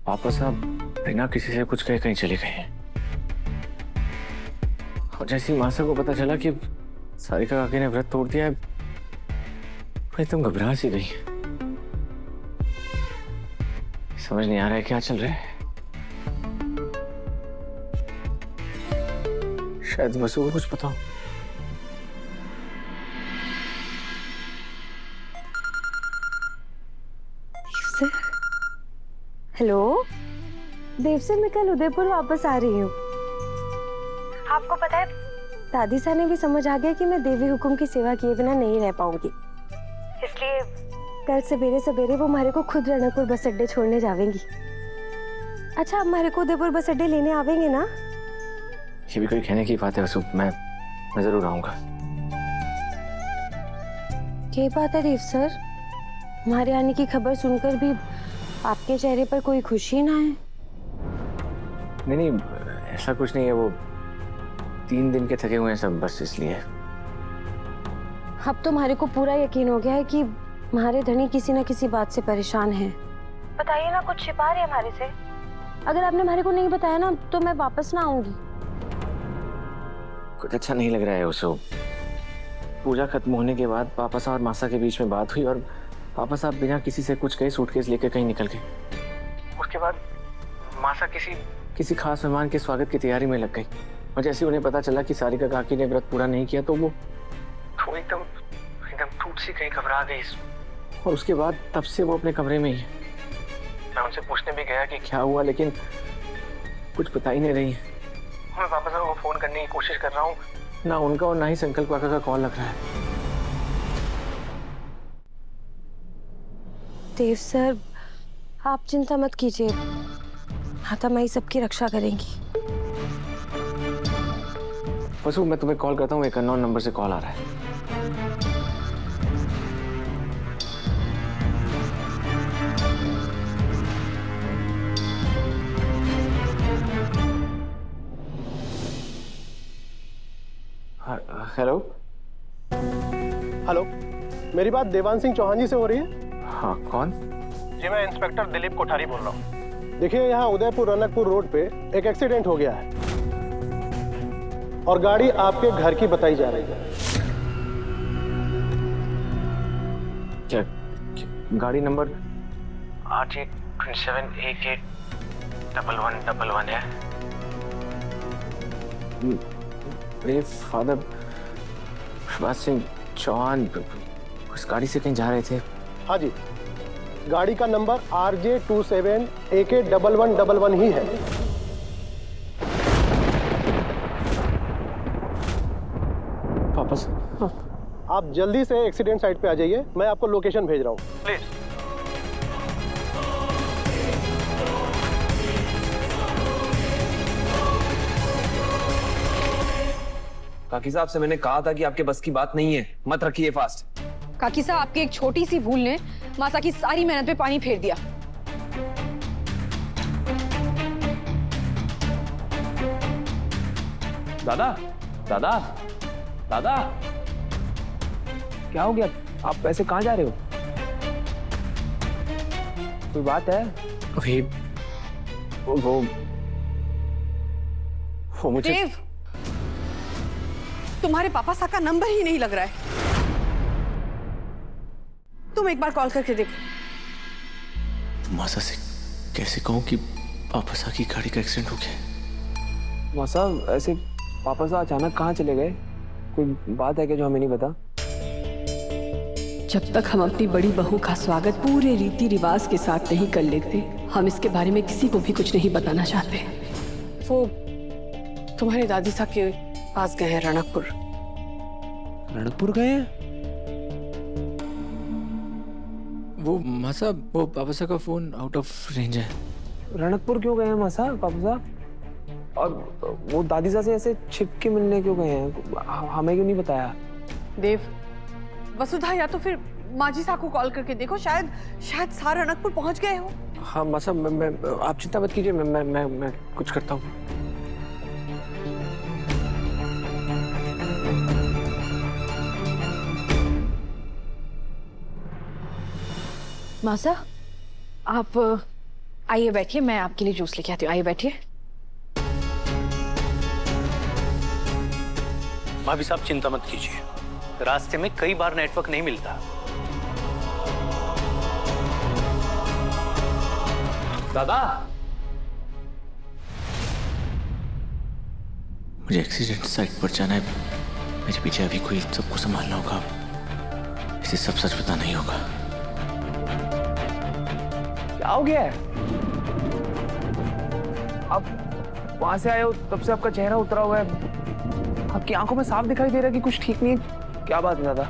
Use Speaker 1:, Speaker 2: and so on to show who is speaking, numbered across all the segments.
Speaker 1: वापस आप बिना किसी से कुछ कहे कहीं चले गए हैं। और जैसे ही मासा को पता चला कि सारिका काकी ने व्रत तोड़ दिया है, मैं तुम घबरा सी गई। समझ नहीं आ रहा है क्या चल रहा है। शायद वसु को कुछ पता हो।
Speaker 2: हेलो देव सर, मैं कल उदयपुर वापस आ रही हूँ। आपको पता है दादी सा ने भी समझ आ गया कि मैं देवी हुकुम की सेवा किए बिना नहीं रह पाऊंगी, इसलिए कल सवेरे सवेरे वो हमारे को खुद रणकपुर बस अड्डे छोड़ने जावेंगी। अच्छा, आप हमारे को उदयपुर बस अड्डे लेने आवेंगे ना?
Speaker 1: ये भी कोई कहने की बात है वसु, मैं जरूर आऊंगा।
Speaker 2: क्या बात है देव सर, हमारे आने की खबर सुनकर भी आपके चेहरे पर कोई खुशी ना है?
Speaker 1: नहीं, ऐसा कुछ नहीं है। वो 3 दिन के थके हुए हैं सब, बस इसलिए।
Speaker 2: अब तो हमारे को पूरा यकीन हो गया है कि हमारे धनी किसी न किसी बात से परेशान हैं। बताइए ना, कुछ छिपा रहे हैं हमारे से। अगर आपने हमारे को नहीं बताया ना तो मैं वापस ना आऊंगी।
Speaker 1: कुछ अच्छा नहीं लग रहा है उसे। पूजा खत्म होने के बाद पापा साहब और मासा के बीच में बात हुई और पापा साहब बिना किसी से कुछ कहे सूटकेस लेकर कहीं निकल गए। उसके बाद मासा किसी खास मेहमान के स्वागत की तैयारी में लग गई और जैसे उन्हें पता चला कि सारिका काकी ने व्रत पूरा नहीं किया तो वो एकदम टूट सी कहीं घबरा गई। और उसके बाद तब से वो अपने कमरे में ही है। मैं उनसे पूछने भी गया कि क्या हुआ, लेकिन कुछ बता ही नहीं रही है। मैं पापा साहब को फोन करने की कोशिश कर रहा हूँ, ना उनका और ना ही संकल्प काका का कॉल लग रहा है।
Speaker 2: देव सर, आप चिंता मत कीजिए, माता माई सबकी रक्षा करेंगी।
Speaker 1: वसु, मैं तुम्हें कॉल करता हूँ, एक अननोन नंबर से कॉल आ रहा है। हेलो
Speaker 3: हेलो, मेरी बात देवान सिंह चौहान जी से हो रही है?
Speaker 1: हाँ, कौन?
Speaker 3: जी, मैं इंस्पेक्टर दिलीप कोठारी बोल रहा हूँ। देखिए, यहाँ उदयपुर रनकपुर रोड पे एक एक्सीडेंट हो गया है और गाड़ी आपके घर की बताई जा रही है।
Speaker 1: क्या गाड़ी नंबर RJ27881111 है? मेरे फादर सुभाष सिंह चौहान उस गाड़ी से कहीं जा रहे थे।
Speaker 3: हाँ जी, गाड़ी का नंबर RJ27881111 ही है।
Speaker 1: वापस? हाँ।
Speaker 3: आप जल्दी से एक्सीडेंट साइट पे आ जाइए, मैं आपको लोकेशन भेज रहा हूँ, प्लीज।
Speaker 4: काकी साहब से मैंने कहा था कि आपके बस की बात नहीं है, मत रखिए फास्ट।
Speaker 5: काकी साहब, आपकी एक छोटी सी भूल ने मासा की सारी मेहनत पे पानी फेर दिया।
Speaker 4: दादा, दादा, दादा, क्या हो गया? आप ऐसे कहाँ जा रहे हो? कोई बात है?
Speaker 1: वो मुझे
Speaker 5: देव, तुम्हारे पापा सा का नंबर ही नहीं लग रहा है। तुम एक बार कॉल करके देखो।
Speaker 1: मासा से कैसे कहूँ कि पापा साहब की गाड़ी का एक्सीडेंट हो गया?
Speaker 4: मासा, ऐसे पापा साहब अचानक कहाँ चले गए? कोई बात है क्या जो हमें नहीं पता?
Speaker 6: जब तक हम अपनी बड़ी बहू का स्वागत पूरे रीति रिवाज के साथ नहीं कर लेते, हम इसके बारे में किसी को भी कुछ नहीं बताना चाहते।
Speaker 5: वो तुम्हारे दादी साहब के पास गए हैं रणकपुर।
Speaker 4: रणकपुर गए हैं?
Speaker 1: वो मासा, वो पापा साहब का फोन आउट ऑफ रेंज है।
Speaker 4: रणकपुर क्यों गए हैं मासा, पापा साहब? और वो दादी साहब से ऐसे छिप के मिलने क्यों गए हैं? हमें क्यों नहीं बताया?
Speaker 5: देव, वसुधा या तो फिर माजी साहब को कॉल करके देखो, शायद सारा रणकपुर पहुंच गए हो।
Speaker 1: हाँ मासा, मैं आप चिंता मत कीजिए, मैं कुछ करता हूँ।
Speaker 6: मासा, आप
Speaker 7: आइए बैठिए, मैं आपके लिए जूस लेके आती हूँ। आइए बैठिए।
Speaker 8: भाभी साहब चिंता मत कीजिए, रास्ते में कई बार नेटवर्क नहीं मिलता।
Speaker 4: दादा,
Speaker 1: मुझे एक्सीडेंट साइट पर जाना है। मेरे पीछे अभी कोई सबको संभालना होगा। इसे सब सच पता नहीं होगा।
Speaker 4: क्या हो गया है? आप वहां से आए हो तब से आपका चेहरा उतरा हुआ है, आपकी आंखों में साफ दिखाई दे रहा है कि कुछ ठीक नहीं है। क्या बात है दादा?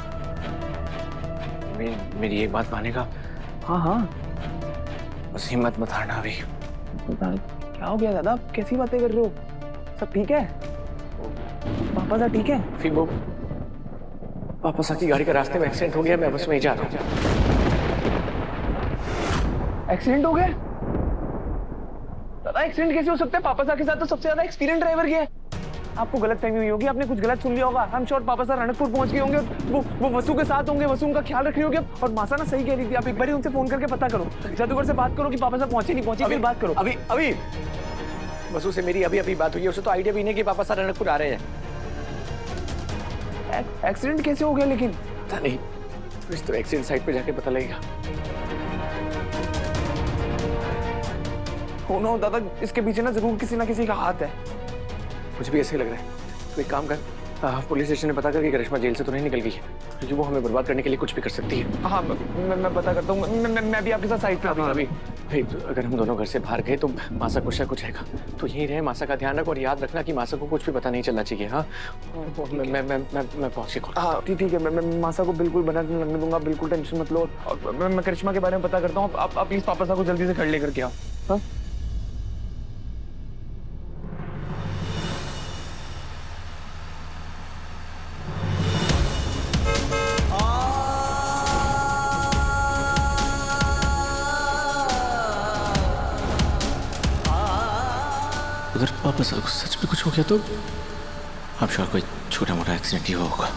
Speaker 1: मेरी एक बात मानेगा?
Speaker 4: हाँ हाँ,
Speaker 1: बस हिम्मत मत हारना अभी।
Speaker 4: क्या हो गया दादा? आप कैसी बातें कर रहे हो? सब ठीक है? पापा साहब ठीक है?
Speaker 1: फिर वो पापा साहब की गाड़ी का रास्ते में एक्सीडेंट हो गया। मैं बस में ही जा रहा हूँ।
Speaker 4: एक्सीडेंट हो गया दादा? एक्सीडेंट कैसे हो सकता है? पापा साहब के साथ तो सबसे ज्यादा एक्सपीरियंस ड्राइवर गया है। आपको गलत फहमी हुई होगी, आपने कुछ गलत सुन लिया होगा। आई एम श्योर पापा साहब रणकपुर पहुंच गए होंगे, वो वसु के साथ होंगे, वसु उनका ख्याल रख रही होगी। और मासा ना सही कह रही थी, आप एक बार उनसे फोन करके पता करो, जादूगर से बात करो कि पापा साहब पहुंचे नहीं पहुंचे, फिर बात करो।
Speaker 1: अभी वसु से मेरी अभी बात हुई है। उसे तो आइडिया भी नहीं कि पापा साहब रणकपुर आ रहे हैं।
Speaker 4: एक्सीडेंट कैसे हो गया लेकिन?
Speaker 1: पता नहीं, तो एक्सीडेंट साइट पे जाके पता लगेगा।
Speaker 4: हो नो दादा, इसके पीछे ना जरूर किसी ना किसी का हाथ है।
Speaker 1: मुझे भी ऐसे ही लग रहा है। तो एक काम कर, पुलिस स्टेशन में पता कर कि करिश्मा जेल से तो नहीं निकल गई है, क्योंकि वो हमें बर्बाद करने के लिए कुछ भी कर सकती है।
Speaker 4: हाँ, मैं पता करता हूँ। मैं भी आपके साथ साइड पे आता हूँ अभी।
Speaker 1: भाई अगर हम दोनों घर से बाहर गए तो मासा कुछ ना कुछ हैगा। तो यही रहे, मासा का ध्यान रख और याद रखना कि मासा को कुछ भी पता नहीं चलना चाहिए। हाँ, मैं पहुंच के कॉल।
Speaker 4: हाँ ठीक है, मैं मासा को बिल्कुल बना लगने दूंगा, बिल्कुल टेंशन मत लो। मैं करिश्मा के बारे में पता करता हूँ। आप प्लीज पापा साहब को जल्दी से घर लेकर के आओ। हाँ
Speaker 1: अगर पापा साहब को सच में कुछ हो गया तो आप श्योर कोई छोटा मोटा एक्सीडेंट ही हुआ होगा।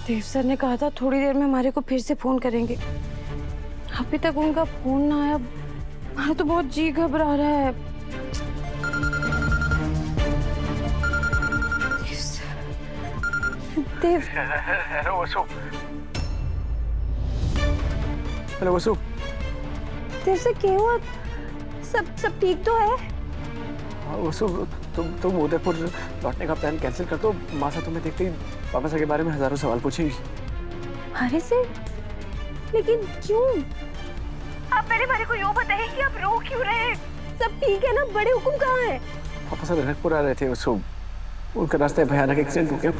Speaker 2: देव सर ने कहा था थोड़ी देर में हमारे को फिर से फोन करेंगे। अभी तक उनका फोन ना आया। हमारा तो बहुत जी घबरा रहा है। देव,
Speaker 1: हेलो वसु। हेलो वसु।
Speaker 2: देव से क्या हुआ? सब ठीक तो है?
Speaker 1: वसु, तुम उदयपुर लौटने का प्लान कैंसिल कर दो। मासा तुम्हें देखते ही पापा साहब के बारे में हजारों सवाल पूछेगी।
Speaker 2: अरे से? लेकिन क्यों? आप मेरे बारे को यूं बताइए कि आप रो क्यों रहे? सब ठीक है ना? बड़े हुकुम कहाँ है?
Speaker 1: पापा साहब रणकपुर आ रहे थे वसु, उनका रास्ते भयानक एक्सीडेंट हो गया।